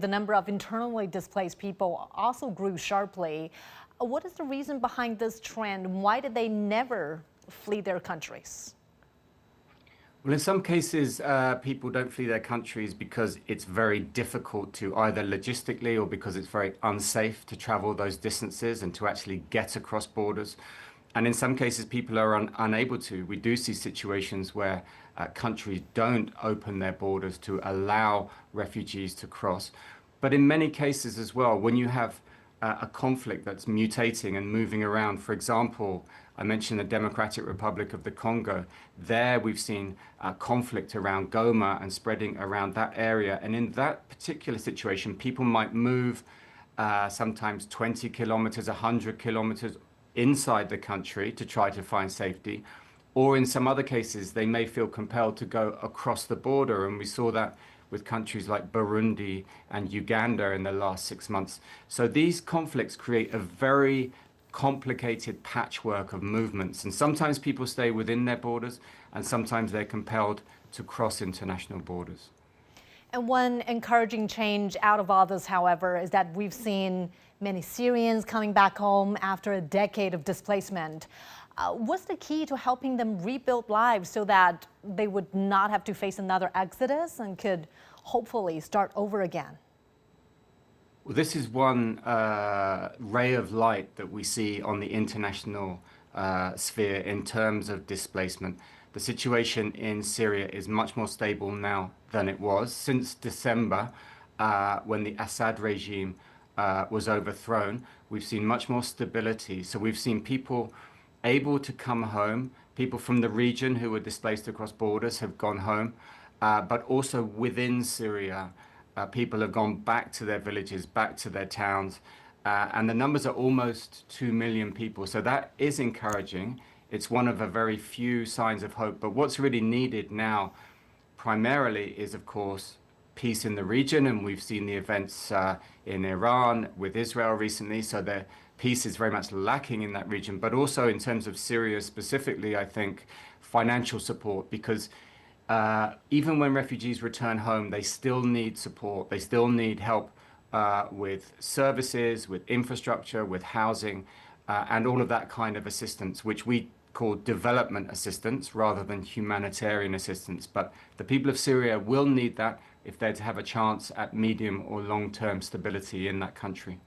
The number of internally displaced people also grew sharply. What is the reason behind this trend? Why did they never flee their countries? Well, in some cases, people don't flee their countries because it's very difficult to either logistically or because it's very unsafe to travel those distances and to actually get across borders. And in some cases, people are unable to. We do see situations where countries don't open their borders to allow refugees to cross. But in many cases as well, when you have a conflict that's mutating and moving around, for example, I mentioned the Democratic Republic of the Congo. There we've seen conflict around Goma and spreading around that area. And in that particular situation, people might move sometimes 20 kilometers, 100 kilometers inside the country to try to find safety. Or in some other cases, they may feel compelled to go across the border. And we saw that with countries like Burundi and Uganda in the last 6 months. So these conflicts create a very complicated patchwork of movements. And sometimes people stay within their borders, and sometimes they're compelled to cross international borders. And one encouraging change out of all this, however, is that we've seen many Syrians coming back home after a decade of displacement. What's the key to helping them rebuild lives so that they would not have to face another exodus and could hopefully start over again? Well, this is one ray of light that we see on the international sphere in terms of displacement. The situation in Syria is much more stable now than it was. Since December, when the Assad regime was overthrown, we've seen much more stability. So we've seen people able to come home. People from the region who were displaced across borders have gone home, but also within Syria, people have gone back to their villages, back to their towns, and the numbers are almost 2 million people. So that is encouraging. It's one of a very few signs of hope. But what's really needed now, primarily, is, of course, peace in the region. And we've seen the events in Iran with Israel recently. So the peace is very much lacking in that region. But also in terms of Syria specifically, I think financial support, because even when refugees return home, they still need support. They still need help with services, with infrastructure, with housing, and all of that kind of assistance, which we call development assistance rather than humanitarian assistance. But the people of Syria will need that if they're to have a chance at medium or long-term stability in that country.